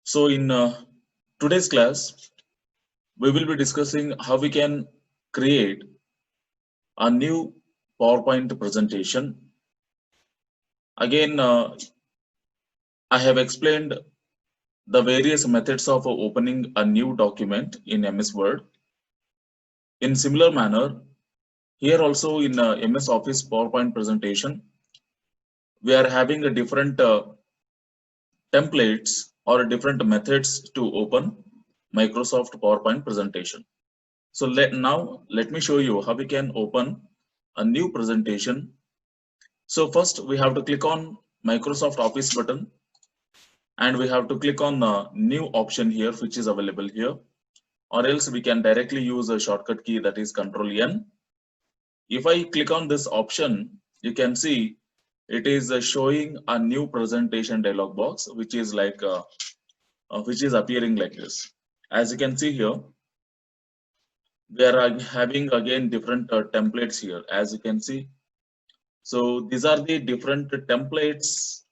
So in today's class, we will be discussing how we can create a new PowerPoint presentation. Again, I have explained the various methods of opening a new document in MS Word. In similar manner, here also in MS Office PowerPoint presentation, we are having a different templates or different methods to open Microsoft PowerPoint presentation. So let me show you how we can open a new presentation. So first we have to click on Microsoft Office button and we have to click on the new option here which is available here, or else we can directly use a shortcut key that is Control N. If I click on this option, you can see it is showing a new presentation dialog box which is appearing like this. As you can see here, we are having again different templates here, as you can see. So these are the different templates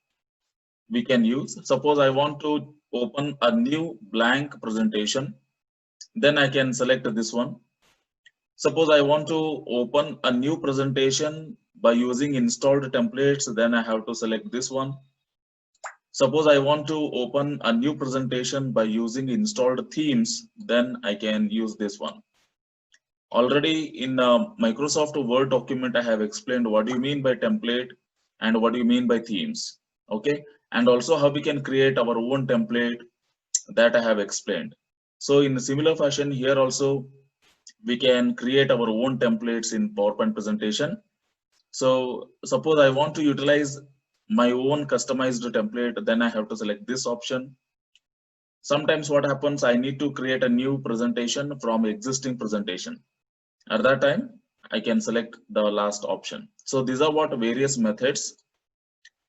we can use. Suppose I want to open a new blank presentation, then I can select this one. Suppose I want to open a new presentation by using installed templates, then I have to select this one. Suppose I want to open a new presentation by using installed themes, then I can use this one. Already in Microsoft Word document, I have explained what do you mean by template and what do you mean by themes. Okay, and also how we can create our own template, that I have explained. So in a similar fashion, here also we can create our own templates in PowerPoint presentation. So suppose I want to utilize my own customized template, then I have to select this option. Sometimes what happens, I need to create a new presentation from existing presentation. At that time, I can select the last option. So these are what various methods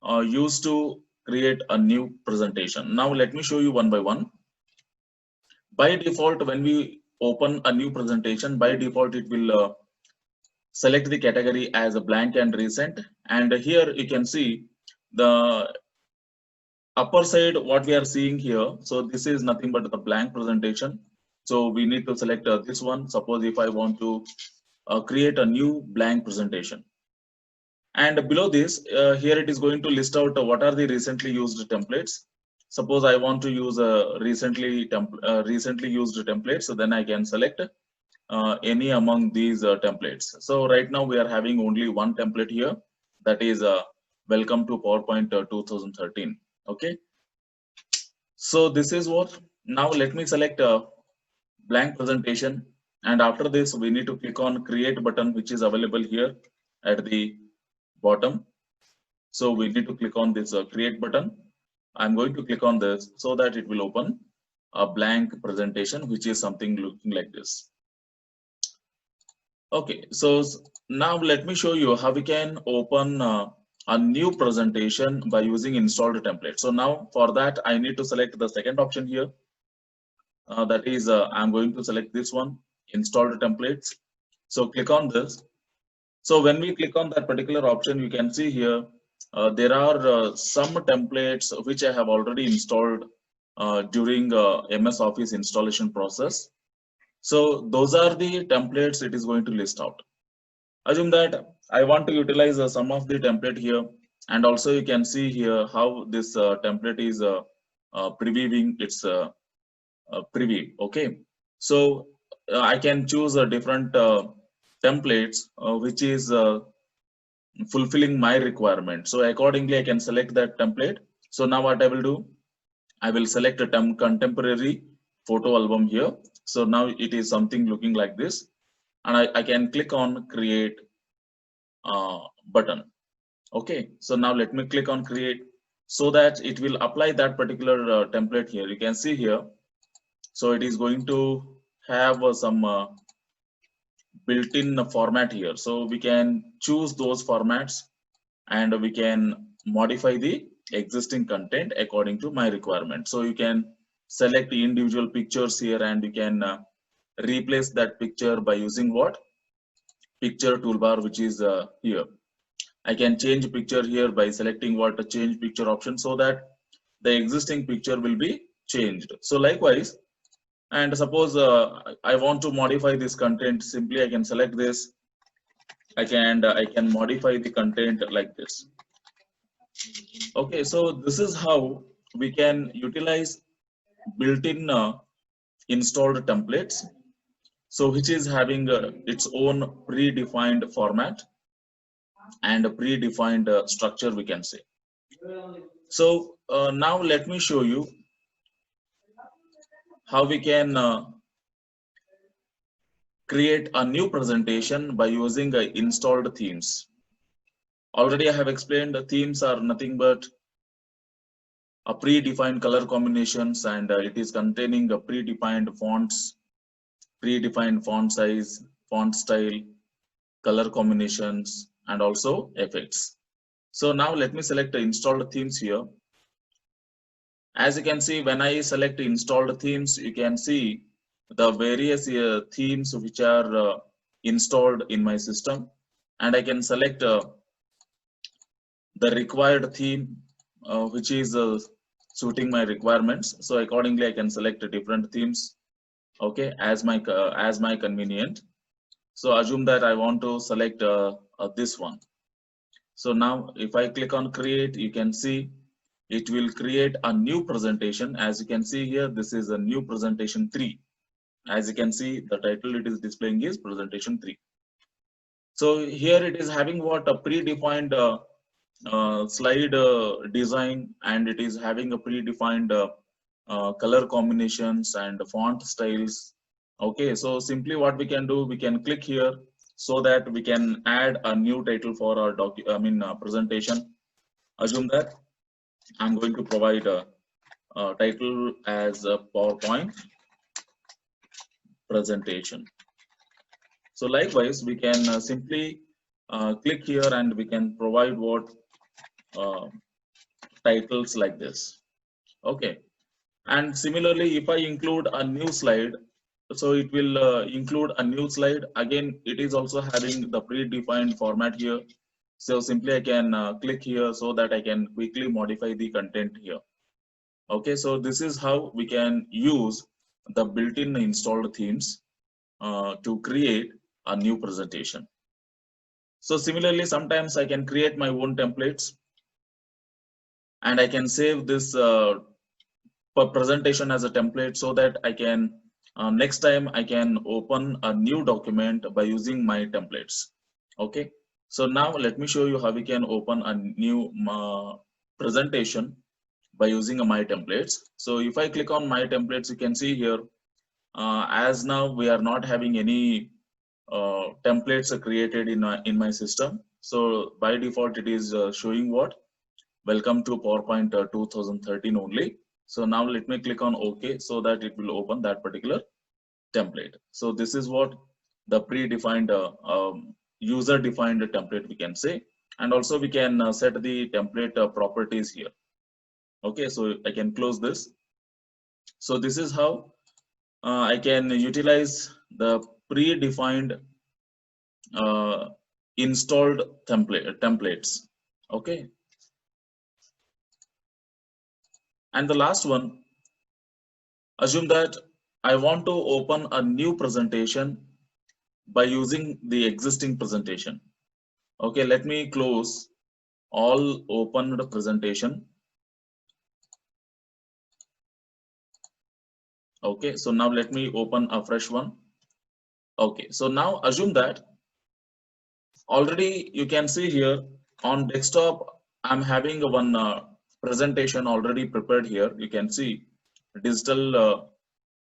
are used to create a new presentation. Now let me show you one by one. By default, when we open a new presentation, by default it will select the category as a blank and recent. And here you can see the upper side what we are seeing here. So this is nothing but the blank presentation. So we need to select this one. Suppose if I want to create a new blank presentation. And below this, here it is going to list out what are the recently used templates. Suppose I want to use a recently used template, so then I can select any among these templates. So right now we are having only one template here, that is welcome to PowerPoint 2013. Okay, so this is what. Now let me select a blank presentation, and after this we need to click on create button, which is available here at the bottom. So we need to click on this create button. I'm going to click on this so that it will open a blank presentation, which is something looking like this. Okay, so now let me show you how we can open a new presentation by using installed template. So now for that, I need to select the second option here. That is, I'm going to select this one, installed templates. So click on this. So when we click on that particular option, you can see here, there are some templates which I have already installed during MS Office installation process. So those are the templates it is going to list out. Assume that I want to utilize some of the template here, and also you can see here how this template is previewing its preview. Okay, so I can choose a different templates which is fulfilling my requirement. So accordingly, I can select that template. So now what I will do, I will select a contemporary photo album here. So now it is something looking like this, and I can click on create button. Okay, so now let me click on create so that it will apply that particular template here. You can see here. So it is going to have some built-in format here. So we can choose those formats and we can modify the existing content according to my requirement. So you can select the individual pictures here and you can replace that picture by using what? Picture toolbar, which is here. I can change picture here by selecting what a change picture option so that the existing picture will be changed. So likewise, and suppose I want to modify this content, simply I can select this. I can modify the content like this. Okay, so this is how we can utilize built-in installed templates. So which is having its own predefined format and a predefined structure, we can say. So now let me show you how we can create a new presentation by using installed themes. Already I have explained the themes are nothing but a predefined color combinations, and it is containing a predefined fonts, predefined font size, font style, color combinations, and also effects. So now let me select the installed themes here. As you can see, when I select installed themes, you can see the various themes which are installed in my system, and I can select the required theme which is suiting my requirements. So accordingly, I can select different themes, okay, as my convenient. So assume that I want to select this one. So now if I click on create, you can see it will create a new presentation. As you can see here, this is a new presentation 3. As you can see, the title it is displaying is presentation 3. So here it is having what a predefined slide design, and it is having a predefined color combinations and font styles. Okay, so simply what we can do, we can click here so that we can add a new title for our presentation. Assume that I'm going to provide a title as a PowerPoint presentation. So likewise, we can simply click here and we can provide what uh, titles like this. Okay, and similarly, if I include a new slide, so it will include a new slide. Again, it is also having the predefined format here. So simply I can click here so that I can quickly modify the content here. Okay, so this is how we can use the built-in installed themes to create a new presentation. So similarly, sometimes I can create my own templates, and I can save this presentation as a template so that I can next time I can open a new document by using my templates. Okay, so now let me show you how we can open a new presentation by using my templates. So if I click on my templates, you can see here as now we are not having any templates created in my system. So by default it is showing what welcome to PowerPoint 2013 only. So now let me click on OK so that it will open that particular template. So this is what the predefined user defined template we can say, and also we can set the template properties here. Okay, so I can close this. So this is how I can utilize the predefined installed templates. Okay, and the last one, assume that I want to open a new presentation by using the existing presentation. Okay, let me close all opened presentation. Okay, so now let me open a fresh one. Okay, so now assume that already you can see here on desktop, I'm having one presentation already prepared here. You can see digital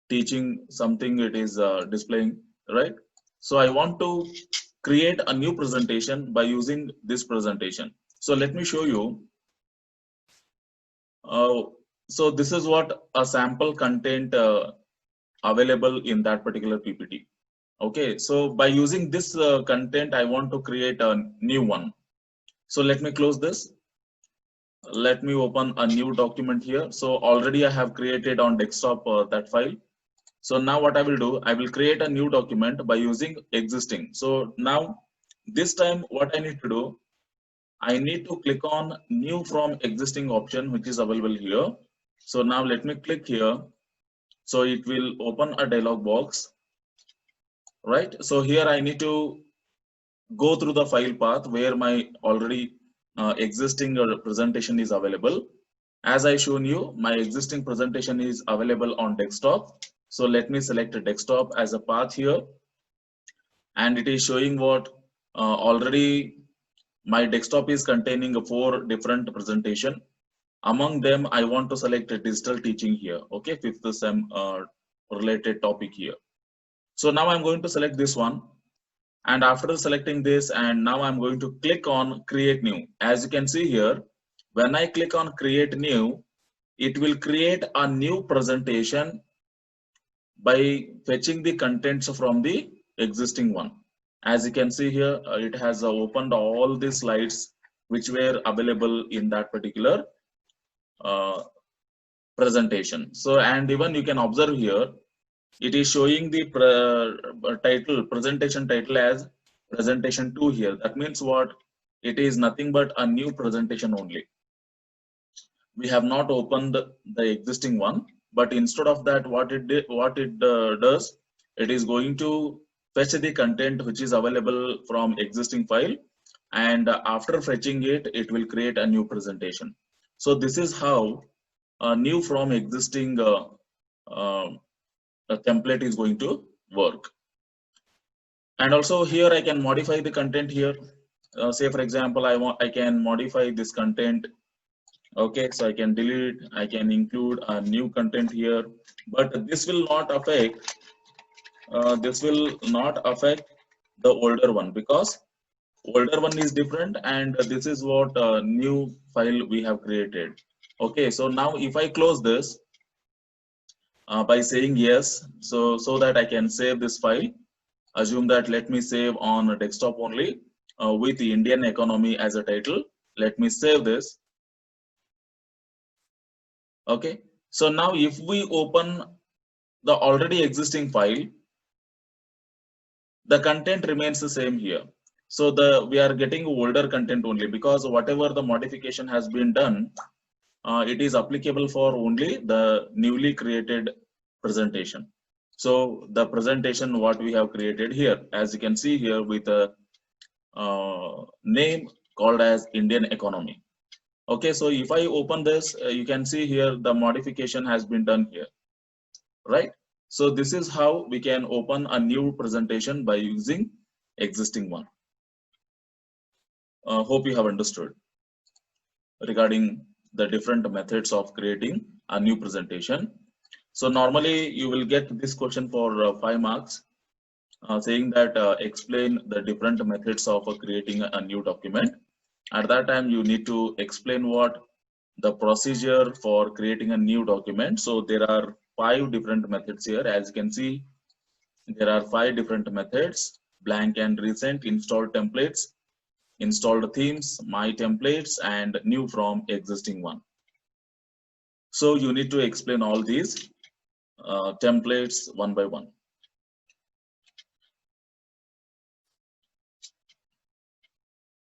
teaching something it is displaying, right? So I want to create a new presentation by using this presentation. So let me show you. So this is what a sample content available in that particular PPT. Okay, so by using this content, I want to create a new one. So let me close this. Let me open a new document here. So already I have created on desktop that file. So now what I will do, I will create a new document by using existing. So now this time what I need to do, I need to click on new from existing option, which is available here. So now let me click here. So it will open a dialog box, right? So here I need to go through the file path where my already existing presentation is available. As I shown you, my existing presentation is available on desktop. So let me select a desktop as a path here, and it is showing what already my desktop is containing 4 different presentation. Among them, I want to select a digital teaching here. Okay, fifth sem related topic here. So now I'm going to select this one. And after selecting this, and now I'm going to click on create new. As you can see here, when I click on create new, it will create a new presentation by fetching the contents from the existing one. As you can see here, it has opened all the slides which were available in that particular uh, presentation. So, and even you can observe here, it is showing the title, presentation title as presentation 2 here. That means what? It is nothing but a new presentation only. We have not opened the existing one, but instead of that, what it does, it is going to fetch the content which is available from existing file, and after fetching it, it will create a new presentation. So this is how new from existing uh, template is going to work. And also here I can modify the content here. Say for example, I can modify this content. Okay, so I can delete, I can include a new content here, but this will not affect the older one, because older one is different, and this is what new file we have created. Okay, so now if I close this by saying yes, so that I can save this file. Assume that let me save on a desktop only with the Indian economy as a title. Let me save this. Okay, so now if we open the already existing file, the content remains the same here. So we are getting older content only, because whatever the modification has been done, it is applicable for only the newly created presentation. So the presentation what we have created here, as you can see here, with a name called as Indian economy. Okay, so if I open this, you can see here the modification has been done here, right? So this is how we can open a new presentation by using existing one. Hope you have understood regarding the different methods of creating a new presentation. So normally you will get this question for 5 marks, saying that explain the different methods of creating a new document. At that time, you need to explain what the procedure for creating a new document. So there are 5 different methods here. As you can see, there are 5 different methods: blank and recent, installed templates, installed themes, my templates, and new from existing one. So you need to explain all these templates one by one.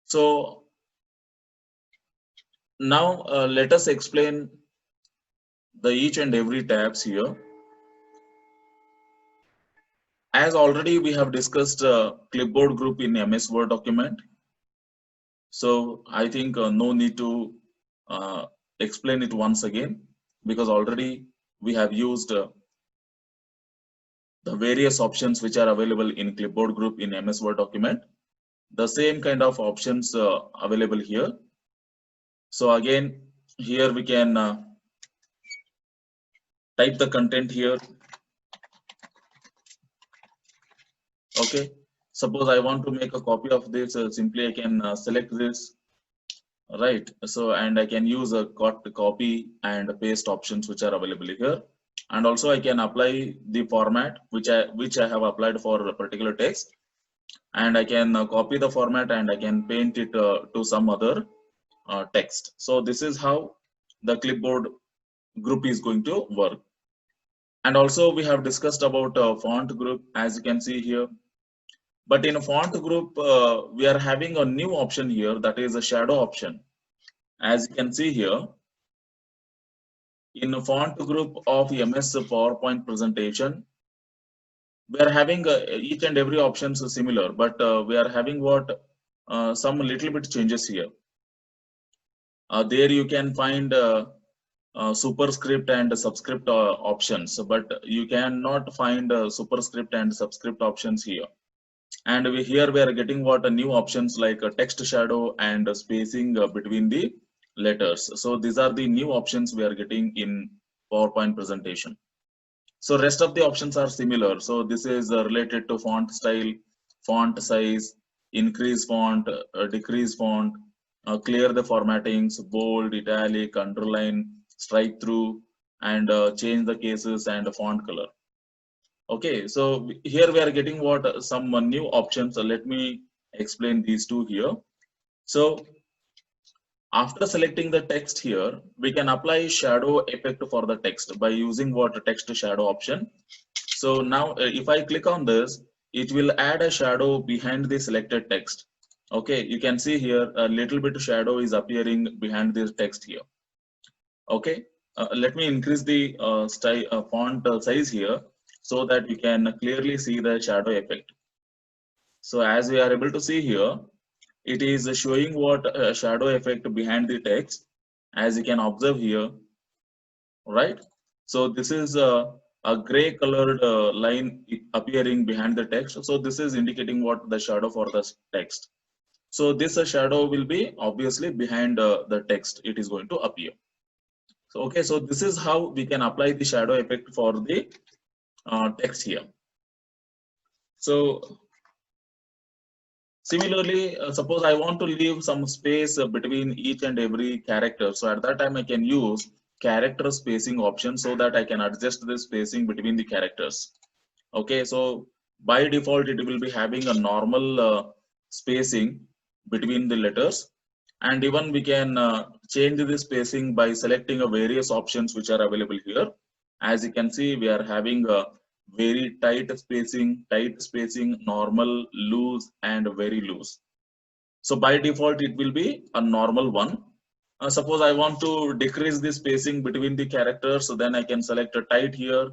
So now let us explain the each and every tabs here. As already we have discussed clipboard group in MS Word document. So I think no need to uh, explain it once again, because already we have used the various options which are available in clipboard group in MS Word document. The same kind of options available here. So again, here we can type the content here. Okay, suppose I want to make a copy of this, simply I can select this, right? So, and I can use a copy and paste options which are available here, and also I can apply the format which I have applied for a particular text, and I can copy the format and I can paint it to some other text. So this is how the clipboard group is going to work. And also we have discussed about font group, as you can see here. But in a font group, we are having a new option here, that is a shadow option. As you can see here, in a font group of MS PowerPoint presentation, we are having each and every options is similar, but we are having what some little bit changes here. There you can find superscript and subscript options, but you cannot find superscript and subscript options here. And here we are getting what new options like text shadow and spacing between the letters. So these are the new options we are getting in PowerPoint presentation. So rest of the options are similar. So this is related to font style, font size, increase font, decrease font, clear the formattings, bold, italic, underline, strike through, and change the cases and font color. Okay, so here we are getting what some new options. Let me explain these two here. So after selecting the text here, we can apply shadow effect for the text by using what text shadow option. So now if I click on this, it will add a shadow behind the selected text. Okay, you can see here a little bit of shadow is appearing behind this text here. Okay, let me increase the font size here so that you can clearly see the shadow effect. So as we are able to see here, it is showing what shadow effect behind the text, as you can observe here, right? So this is a gray colored line appearing behind the text. So this is indicating what the shadow for the text. So this shadow will be obviously behind the text. It is going to appear. So okay, so this is how we can apply the shadow effect for the text here. So similarly, suppose I want to leave some space between each and every character. So at that time I can use character spacing option so that I can adjust the spacing between the characters. Okay, so by default it will be having a normal spacing between the letters, and even we can change the spacing by selecting a various options which are available here. As you can see, we are having a very tight spacing, normal, loose, and very loose. So by default it will be a normal one. Suppose I want to decrease the spacing between the characters, so then I can select a tight here,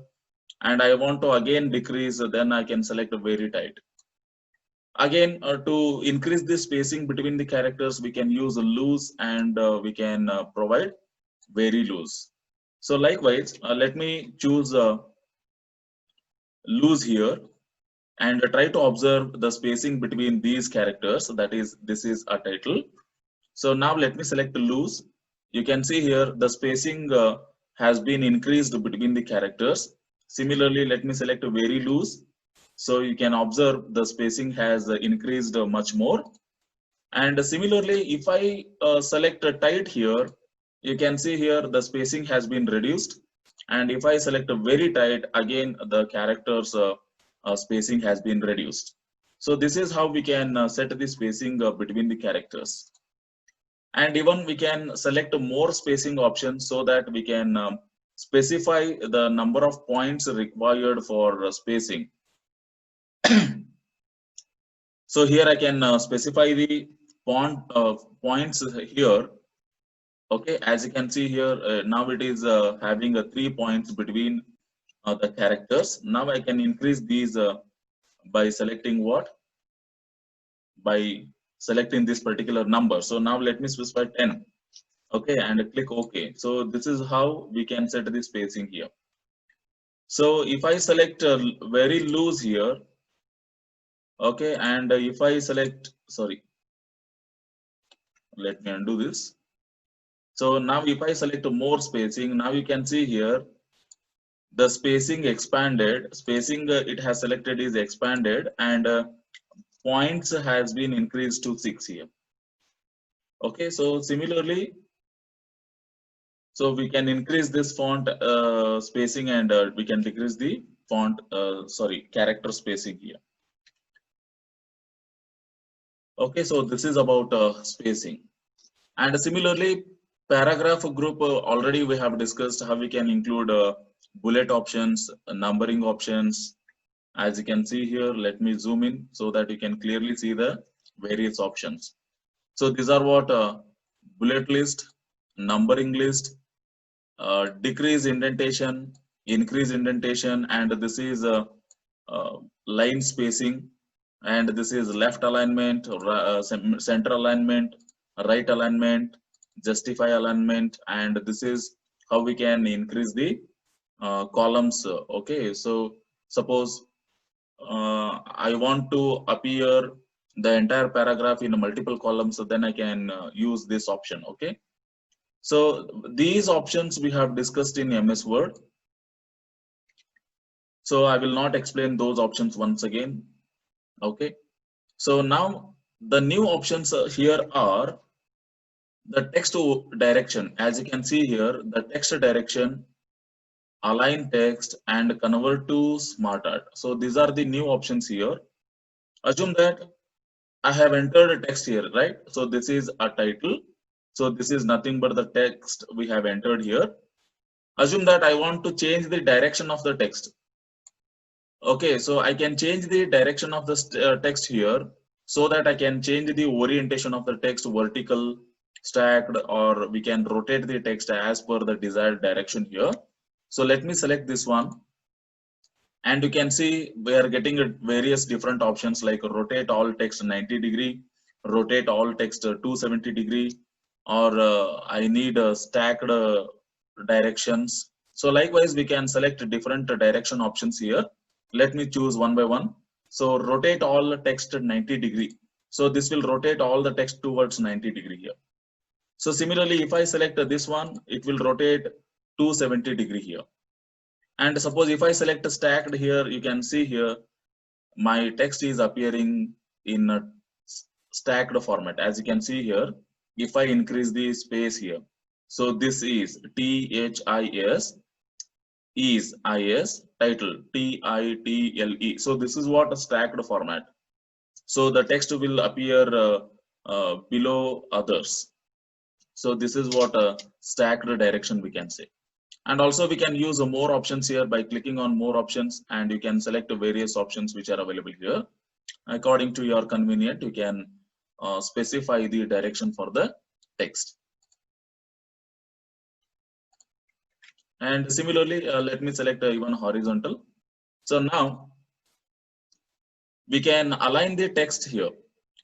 and I want to again decrease, then I can select a very tight. Again, to increase the spacing between the characters, we can use a loose, and we can provide very loose. So likewise, let me choose loose here and try to observe the spacing between these characters. That is, this is a title. So now let me select loose. You can see here the spacing has been increased between the characters. Similarly, let me select a very loose. So you can observe the spacing has increased much more. And similarly, if I select a tight here, you can see here the spacing has been reduced. And if I select a very tight, again the characters spacing has been reduced. So this is how we can set the spacing between the characters. And even we can select more spacing options so that we can specify the number of points required for spacing. So here I can specify the points here. Okay, as you can see here, now it is having 3 points between the characters. Now I can increase these by selecting what? By selecting this particular number. So now let me specify 10. Okay, and click OK. So this is how we can set the spacing here. So if I select very loose here, okay, and if I select, sorry, let me undo this. So now if I select more spacing, now you can see here the spacing expanded, spacing it has selected is expanded, and points has been increased to 6 here. Okay, so similarly, so we can increase this font spacing, and we can decrease the font, character spacing here. Okay, so this is about spacing. And similarly, paragraph group, already we have discussed how we can include bullet options, numbering options. As you can see here, let me zoom in so that you can clearly see the various options. So these are what bullet list, numbering list, decrease indentation, increase indentation, and this is line spacing, and this is left alignment, center alignment, right alignment, justify alignment, and this is how we can increase the columns. Okay, so suppose I want to appear the entire paragraph in multiple columns, so then I can use this option. Okay, so these options we have discussed in MS Word. So I will not explain those options once again. Okay, so now the new options here are the text direction. As you can see here, the text direction, align text, and convert to smart art. So these are the new options here. Assume that I have entered a text here, right? So this is a title. So this is nothing but the text we have entered here. Assume that I want to change the direction of the text. Okay, so I can change the direction of the text here so that I can change the orientation of the text vertical, stacked, or we can rotate the text as per the desired direction here. So let me select this one, and you can see we are getting various different options like rotate all text 90-degree, rotate all text 270-degree, or I need stacked directions. So likewise we can select different direction options here. Let me choose one by one. So rotate all the text 90-degree. So this will rotate all the text towards 90-degree here. So similarly, if I select this one, it will rotate 270-degree here. And suppose if I select stacked here, you can see here my text is appearing in a stacked format. As you can see here, if I increase the space here, so this is THIS is IS title TITLE. So this is what a stacked format. So the text will appear below others. So this is what a stacked direction we can say. And also we can use more options here by clicking on more options, and you can select various options which are available here. According to your convenience, you can specify the direction for the text. And similarly, let me select even horizontal. So now we can align the text here.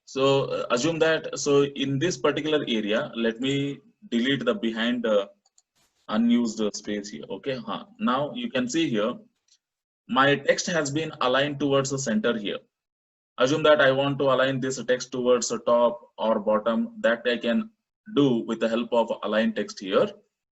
So assume that, so in this particular area, let me delete the behind unused space here. Okay, now you can see here, my text has been aligned towards the center here. Assume that I want to align this text towards the top or bottom. That I can do with the help of align text here,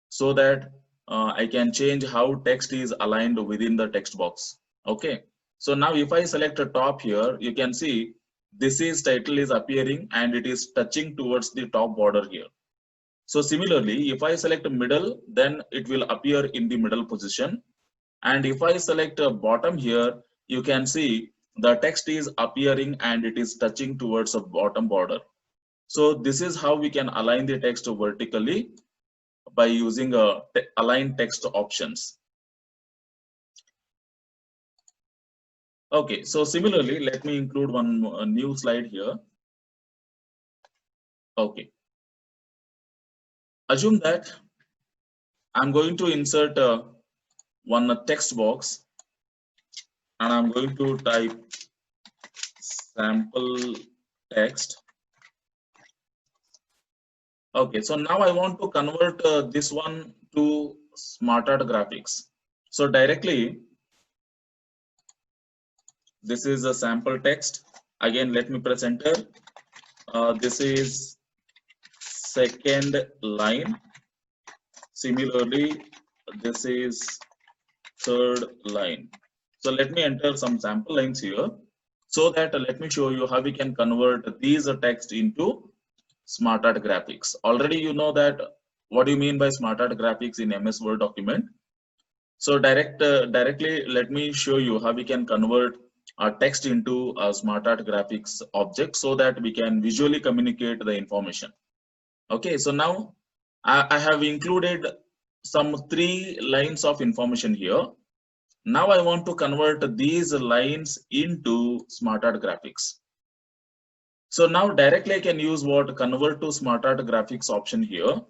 so that I can change how text is aligned within the text box. Okay, so now if I select a top here, you can see this is title is appearing and it is touching towards the top border here. So similarly, if I select middle, then it will appear in the middle position. And if I select a bottom here, you can see the text is appearing and it is touching towards a bottom border. So this is how we can align the text vertically by using align text options. Okay, so similarly, let me include one new slide here. Okay, assume that I'm going to insert one text box, and I'm going to type sample text. Okay, so now I want to convert this one to SmartArt graphics. So directly, this is a sample text. Again, let me press enter. This is second line. Similarly, this is third line. So let me enter some sample lines here, so that let me show you how we can convert these text into SmartArt graphics. Already you know that what do you mean by SmartArt graphics in MS Word document. So directly let me show you how we can convert our text into a SmartArt graphics object, so that we can visually communicate the information. Okay, so now I have included some 3 lines of information here. Now I want to convert these lines into SmartArt graphics. So now directly I can use what convert to SmartArt graphics option here.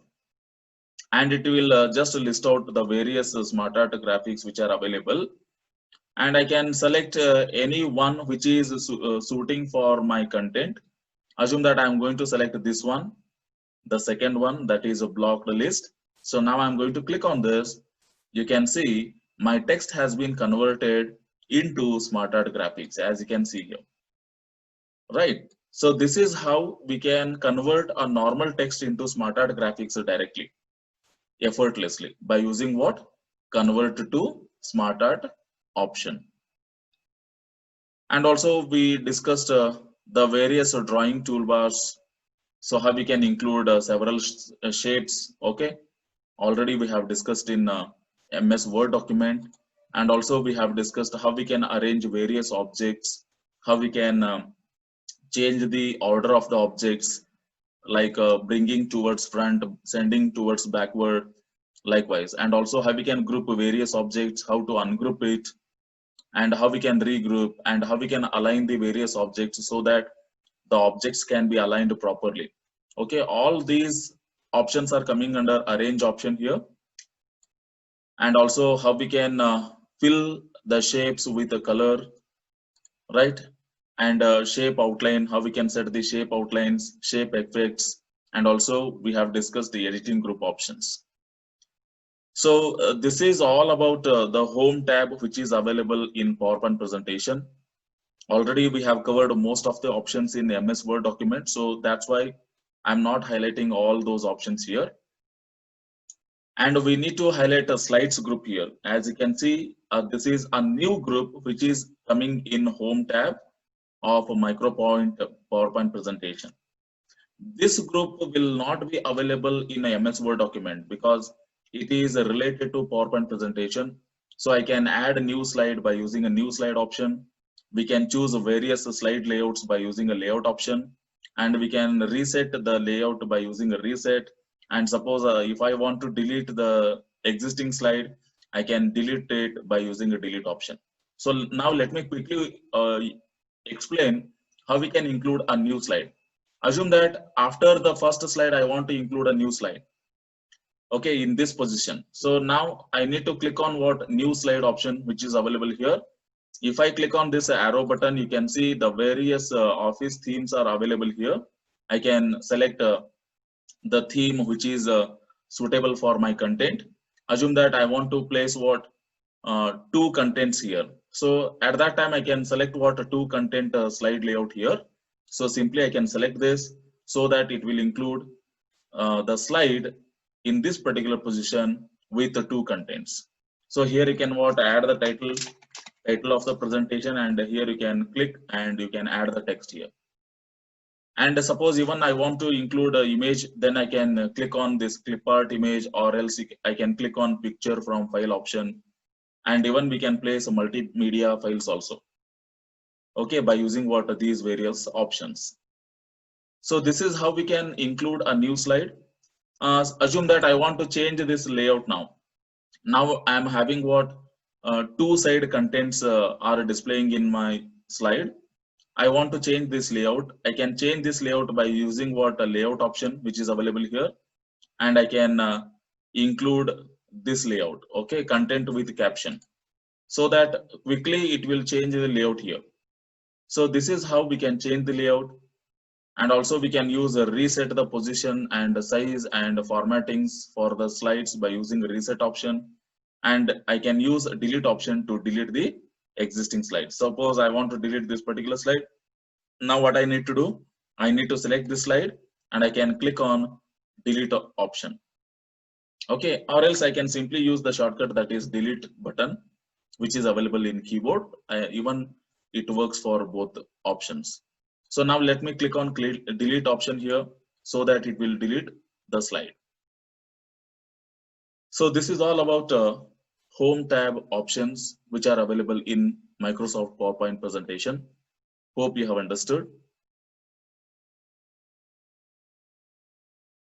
and it will just list out the various smart art graphics which are available, and I can select any one which is suiting for my content. Assume that I'm going to select this one, the second one, that is a blocked list. So now I'm going to click on this. You can see my text has been converted into smart art graphics, as you can see here, right? So this is how we can convert a normal text into smart art graphics directly, effortlessly, by using what? Convert to smart art option. And also we discussed the various drawing toolbars. So how we can include several shapes. Okay, already we have discussed in MS Word document, and also we have discussed how we can arrange various objects, how we can change the order of the objects, like bringing towards front, sending towards backward, likewise, and also how we can group various objects, how to ungroup it, and how we can regroup, and how we can align the various objects so that the objects can be aligned properly. Okay, all these options are coming under arrange option here. And also how we can fill the shapes with a color, right? And shape outline, how we can set the shape outlines, shape effects, and also we have discussed the editing group options. So this is all about the home tab which is available in PowerPoint presentation. Already we have covered most of the options in MS Word document, so that's why I'm not highlighting all those options here. And we need to highlight a slides group here. As you can see, this is a new group which is coming in home tab of MicroPoint PowerPoint presentation. This group will not be available in a MS Word document because it is related to PowerPoint presentation. So I can add a new slide by using a new slide option. We can choose various slide layouts by using a layout option, and we can reset the layout by using a reset. And suppose if I want to delete the existing slide, I can delete it by using a delete option. So now let me quickly explain how we can include a new slide. Assume that after the first slide, I want to include a new slide. Okay, in this position. So now I need to click on what new slide option, which is available here. If I click on this arrow button, you can see the various office themes are available here. I can select the theme which is suitable for my content. Assume that I want to place what two contents here. So at that time I can select what two content slide layout here. So simply I can select this so that it will include the slide in this particular position with the two contents. So here you can what add the title of the presentation, and here you can click and you can add the text here. And suppose even I want to include an image, then I can click on this clip art image, or else I can click on picture from file option, and even we can place multimedia files also. Okay, by using what these various options. So this is how we can include a new slide. Assume that I want to change this layout now. Now I am having what two side contents are displaying in my slide. I want to change this layout. I can change this layout by using what a layout option which is available here, and I can include this layout. Okay, content with caption, so that quickly it will change the layout here. So this is how we can change the layout. And also we can use a reset the position and the size and the formattings for the slides by using a reset option. And I can use a delete option to delete the existing slide. Suppose I want to delete this particular slide. Now what I need to do, I need to select this slide and I can click on delete option. Okay, or else I can simply use the shortcut, that is delete button, which is available in keyboard. Even it works for both options. So now let me click on delete option here so that it will delete the slide. So this is all about home tab options which are available in Microsoft PowerPoint presentation. Hope you have understood.